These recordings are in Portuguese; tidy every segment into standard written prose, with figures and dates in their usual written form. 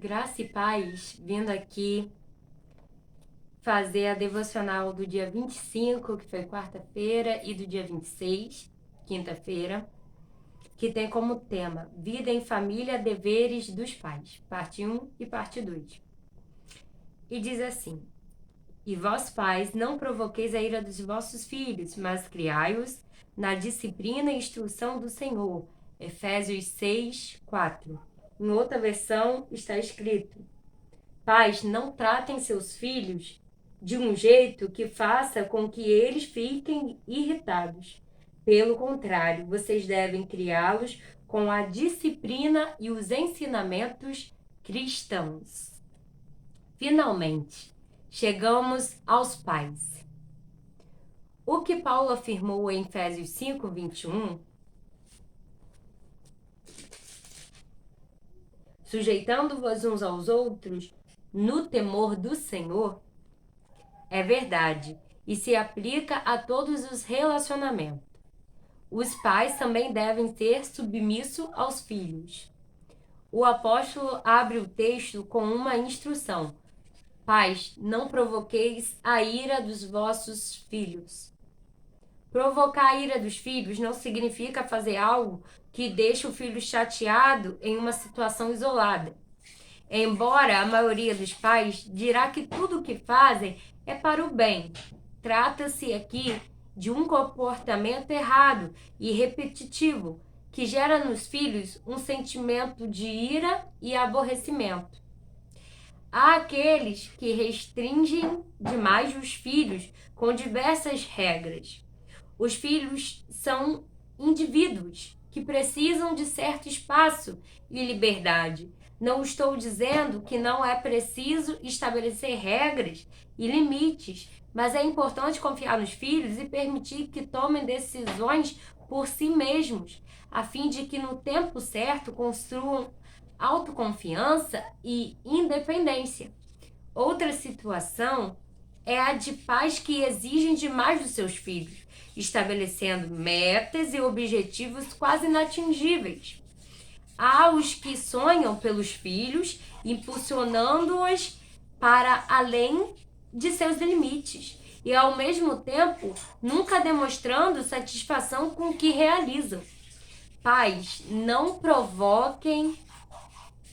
Graça e paz, vindo aqui fazer a devocional do dia 25, que foi quarta-feira, e do dia 26, quinta-feira, que tem como tema Vida em Família, Deveres dos Pais, parte 1 e parte 2. E diz assim: E vós, pais, não provoqueis a ira dos vossos filhos, mas criai-os na disciplina e instrução do Senhor. Efésios 6, 4. Em outra versão está escrito: Pais, não tratem seus filhos de um jeito que faça com que eles fiquem irritados. Pelo contrário, vocês devem criá-los com a disciplina e os ensinamentos cristãos. Finalmente, chegamos aos pais. O que Paulo afirmou em Efésios 5, 21, sujeitando-vos uns aos outros no temor do Senhor, é verdade e se aplica a todos os relacionamentos. Os pais também devem ser submissos aos filhos. O apóstolo abre o texto com uma instrução: Pais, não provoqueis a ira dos vossos filhos. Provocar a ira dos filhos não significa fazer algo que deixe o filho chateado em uma situação isolada. Embora a maioria dos pais dirá que tudo o que fazem é para o bem, trata-se aqui de um comportamento errado e repetitivo que gera nos filhos um sentimento de ira e aborrecimento. Há aqueles que restringem demais os filhos com diversas regras. Os filhos são indivíduos que precisam de certo espaço e liberdade. Não estou dizendo que não é preciso estabelecer regras e limites, mas é importante confiar nos filhos e permitir que tomem decisões por si mesmos, a fim de que no tempo certo construam autoconfiança e independência. Outra situação é a de pais que exigem demais dos seus filhos, estabelecendo metas e objetivos quase inatingíveis. Há os que sonham pelos filhos, impulsionando-os para além de seus limites e, ao mesmo tempo, nunca demonstrando satisfação com o que realizam. Pais, não provoquem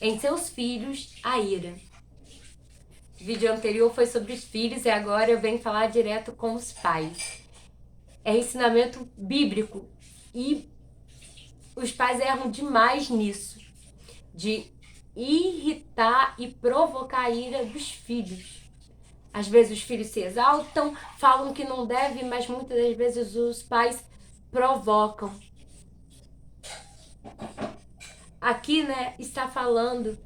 em seus filhos a ira. O vídeo anterior foi sobre os filhos e agora eu venho falar direto com os pais. É ensinamento bíblico e os pais erram demais nisso, de irritar e provocar a ira dos filhos. Às vezes os filhos se exaltam, falam que não deve, mas muitas das vezes os pais provocam. Aqui, está falando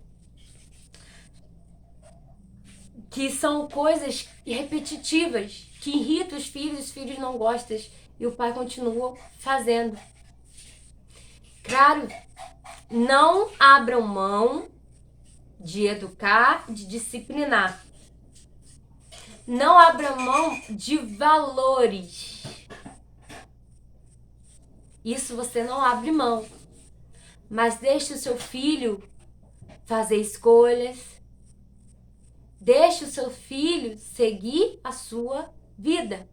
que são coisas repetitivas, que irritam os filhos não gostam e o pai continua fazendo. Claro, não abram mão de educar, de disciplinar. Não abram mão de valores. Isso você não abre mão. Mas deixe o seu filho fazer escolhas. Deixe o seu filho seguir a sua vida.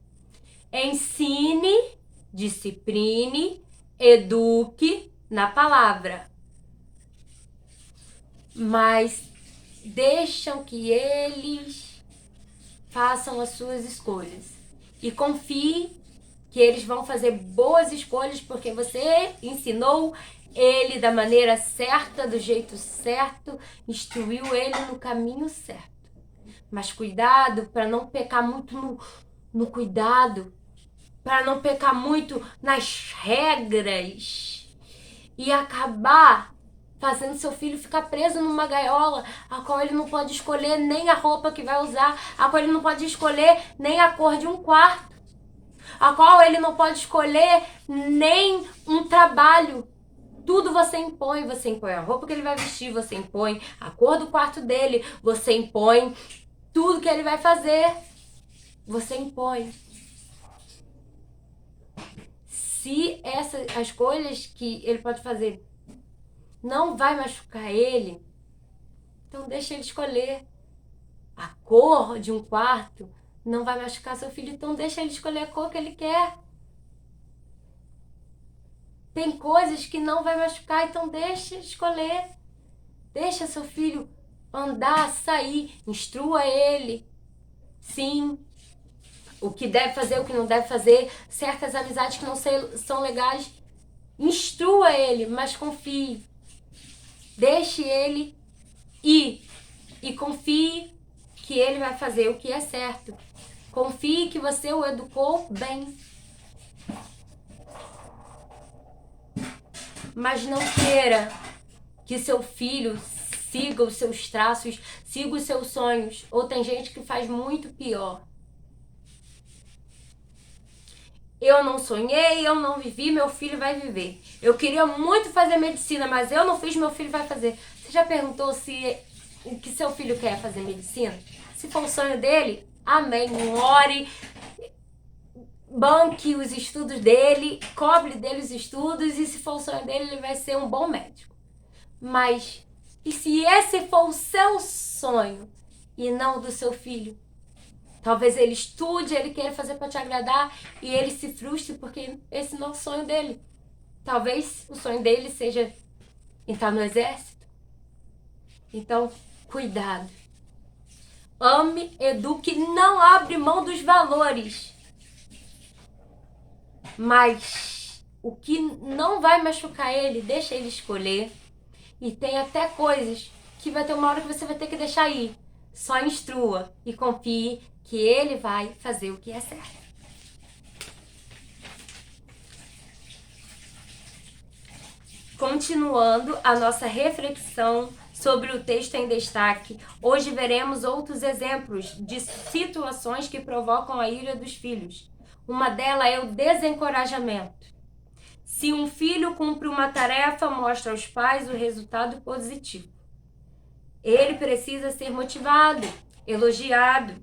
Ensine, discipline, eduque na palavra. Mas deixam que eles façam as suas escolhas. E confie que eles vão fazer boas escolhas porque você ensinou ele da maneira certa, do jeito certo, instruiu ele no caminho certo. Mas cuidado para não pecar muito no cuidado, para não pecar muito nas regras e acabar fazendo seu filho ficar preso numa gaiola a qual ele não pode escolher nem a roupa que vai usar, a qual ele não pode escolher nem a cor de um quarto, a qual ele não pode escolher nem um trabalho. Tudo você impõe a roupa que ele vai vestir, você impõe a cor do quarto dele, você impõe tudo que ele vai fazer, você impõe. Se essas as escolhas que ele pode fazer não vai machucar ele, Então deixa ele escolher. A cor de um quarto não vai machucar seu filho, então deixa ele escolher a cor que ele quer. Tem coisas que não vai machucar, então deixa escolher. Deixa seu filho andar, sair, instrua ele. Sim, o que deve fazer, o que não deve fazer, certas amizades que não são legais, instrua ele, mas confie. Deixe ele ir e confie que ele vai fazer o que é certo. Confie que você o educou bem. Mas não queira que seu filho siga os seus traços, siga os seus sonhos. Ou tem gente que faz muito pior. Eu não sonhei, eu não vivi, meu filho vai viver. Eu queria muito fazer medicina, mas eu não fiz, meu filho vai fazer. Você já perguntou se o que seu filho quer fazer medicina? Se for o sonho dele, amém. Ore, banque os estudos dele, cobre dele os estudos, e se for o sonho dele, ele vai ser um bom médico. Mas, e se esse for o seu sonho e não do seu filho? Talvez ele estude, ele queira fazer para te agradar e ele se frustre porque esse não é o sonho dele. Talvez o sonho dele seja entrar no exército. Então, cuidado. Ame, eduque, não abre mão dos valores. Mas o que não vai machucar ele, deixa ele escolher. E tem até coisas que vai ter uma hora que você vai ter que deixar ir. Só instrua e confie que ele vai fazer o que é certo. Continuando a nossa reflexão sobre o texto em destaque, hoje veremos outros exemplos de situações que provocam a ira dos filhos. Uma delas é o desencorajamento. Se um filho cumpre uma tarefa, mostra aos pais o resultado positivo. Ele precisa ser motivado, elogiado.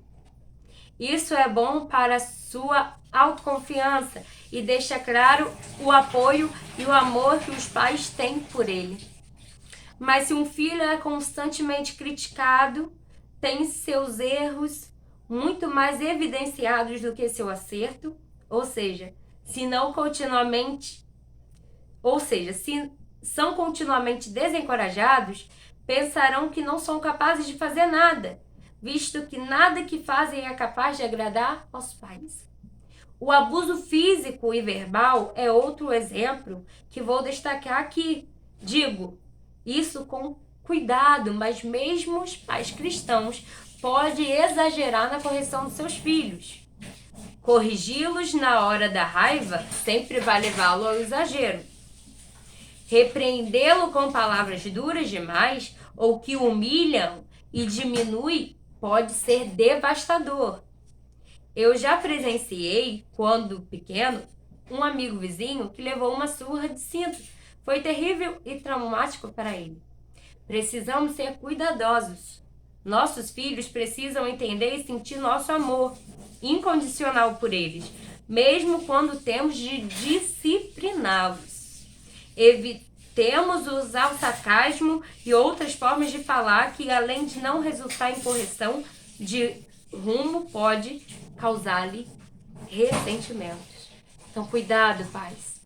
Isso é bom para a sua autoconfiança e deixa claro o apoio e o amor que os pais têm por ele. Mas se um filho é constantemente criticado, tem seus erros muito mais evidenciados do que seu acerto, se são continuamente desencorajados, pensarão que não são capazes de fazer nada, visto que nada que fazem é capaz de agradar aos pais. O abuso físico e verbal é outro exemplo que vou destacar aqui. Digo isso com cuidado, mas mesmo os pais cristãos podem exagerar na correção dos seus filhos. Corrigi-los na hora da raiva sempre vai levá-lo ao exagero. Repreendê-lo com palavras duras demais ou que humilham e diminui pode ser devastador. Eu já presenciei, quando pequeno, um amigo vizinho que levou uma surra de cinto. Foi terrível e traumático para ele. Precisamos ser cuidadosos. Nossos filhos precisam entender e sentir nosso amor incondicional por eles, mesmo quando temos de discipliná-los. Evitemos usar o sarcasmo e outras formas de falar que, além de não resultar em correção de rumo, pode causar-lhe ressentimentos. Então, cuidado, pais.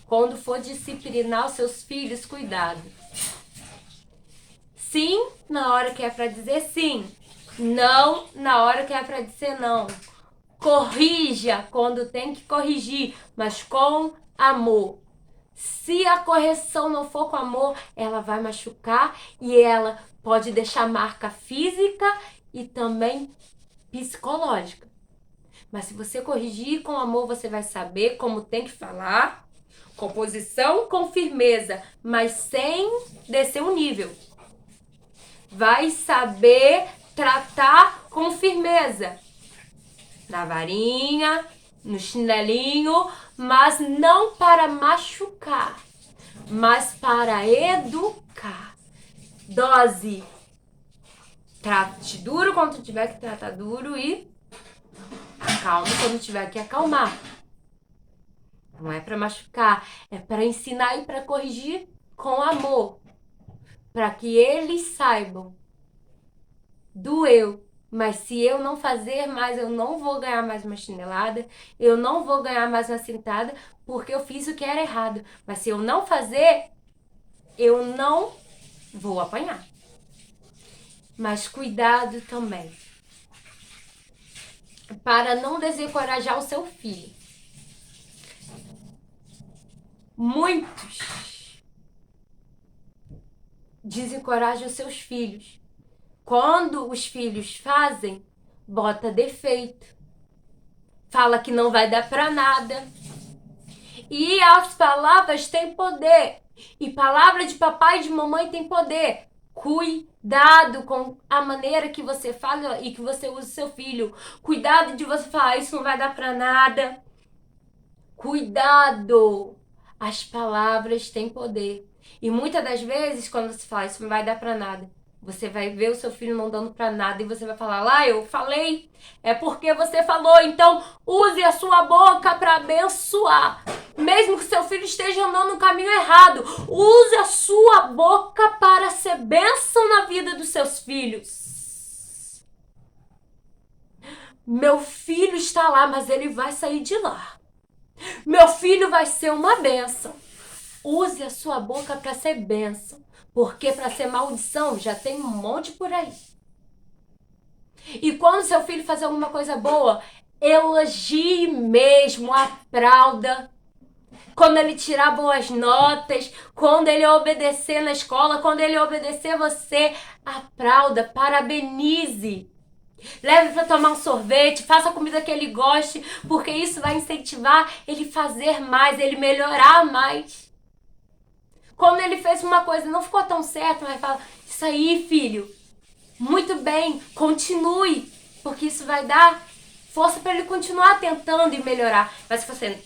Quando for disciplinar os seus filhos, cuidado. Sim, na hora que é para dizer sim. Não, na hora que é para dizer não. Corrija quando tem que corrigir, mas com amor. Se a correção não for com amor, ela vai machucar e ela pode deixar marca física e também psicológica. Mas se você corrigir com amor, você vai saber como tem que falar, com posição, com firmeza, mas sem descer um nível. Vai saber tratar com firmeza. Na varinha, no chinelinho, mas não para machucar, mas para educar. Dose. Trate duro quando tiver que tratar duro e acalme quando tiver que acalmar. Não é para machucar, é para ensinar e para corrigir com amor. Para que eles saibam doeu. Mas se eu não fazer mais, eu não vou ganhar mais uma chinelada, eu não vou ganhar mais uma cintada, porque eu fiz o que era errado. Mas se eu não fazer, eu não vou apanhar. Mas cuidado também, para não desencorajar o seu filho. Muitos desencorajam os seus filhos. Quando os filhos fazem, bota defeito. Fala que não vai dar pra nada. E as palavras têm poder. E palavra de papai e de mamãe tem poder. Cuidado com a maneira que você fala e que você usa o seu filho. Cuidado de você falar, isso não vai dar pra nada. Cuidado! As palavras têm poder. E muitas das vezes, quando você fala, isso não vai dar pra nada, você vai ver o seu filho não dando pra nada e você vai falar, lá, eu falei, é porque você falou, então use a sua boca pra abençoar. Mesmo que seu filho esteja andando no caminho errado, use a sua boca para ser bênção na vida dos seus filhos. Meu filho está lá, mas ele vai sair de lá. Meu filho vai ser uma bênção. Use a sua boca para ser bênção. Porque para ser maldição já tem um monte por aí. E quando seu filho fazer alguma coisa boa, elogie mesmo, aplauda. Quando ele tirar boas notas, quando ele obedecer na escola, quando ele obedecer você, aplauda, parabenize. Leve para tomar um sorvete, faça a comida que ele goste, porque isso vai incentivar ele fazer mais, ele melhorar mais. Quando ele fez uma coisa e não ficou tão certo, vai falar, isso aí, filho, muito bem, continue, porque isso vai dar força para ele continuar tentando e melhorar. Mas se você,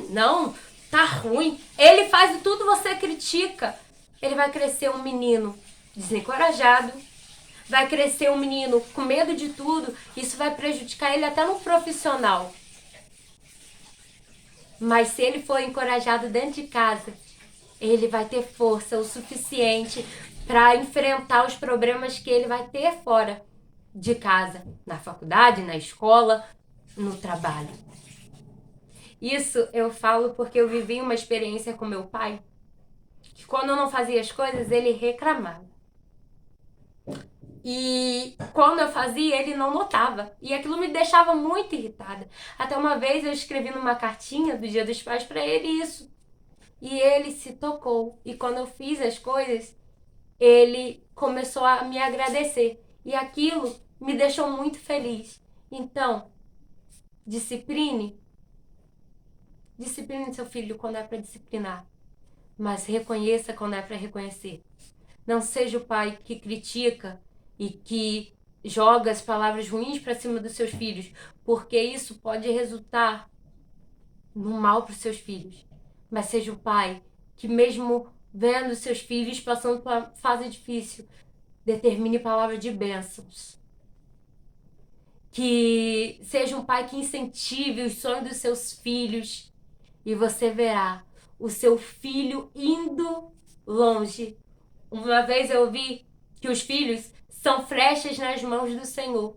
não, tá ruim, ele faz tudo, você critica, ele vai crescer um menino desencorajado, vai crescer um menino com medo de tudo, isso vai prejudicar ele até no profissional. Mas se ele for encorajado dentro de casa, ele vai ter força o suficiente para enfrentar os problemas que ele vai ter fora de casa, na faculdade, na escola, no trabalho. Isso eu falo porque eu vivi uma experiência com meu pai, que quando eu não fazia as coisas, ele reclamava. E quando eu fazia, ele não notava. E aquilo me deixava muito irritada. Até uma vez eu escrevi numa cartinha do Dia dos Pais para ele isso. E ele se tocou. E quando eu fiz as coisas, ele começou a me agradecer. E aquilo me deixou muito feliz. Então, discipline. Discipline seu filho quando é para disciplinar. Mas reconheça quando é para reconhecer. Não seja o pai que critica e que joga as palavras ruins para cima dos seus filhos, porque isso pode resultar no mal para os seus filhos. Mas seja o pai que, mesmo vendo seus filhos passando por uma fase difícil, determine palavras de bênçãos. Que seja um pai que incentive os sonhos dos seus filhos e você verá o seu filho indo longe. Uma vez eu ouvi que os filhos são flechas nas mãos do Senhor.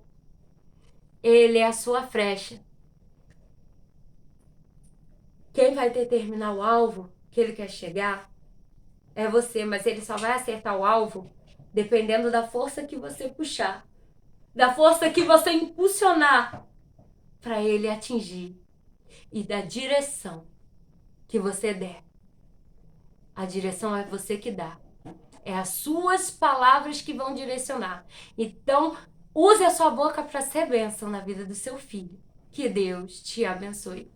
Ele é a sua flecha. Quem vai determinar o alvo que ele quer chegar é você, mas ele só vai acertar o alvo dependendo da força que você puxar, da força que você impulsionar para ele atingir e da direção que você der. A direção é você que dá. É as suas palavras que vão direcionar. Então, use a sua boca para ser bênção na vida do seu filho. Que Deus te abençoe.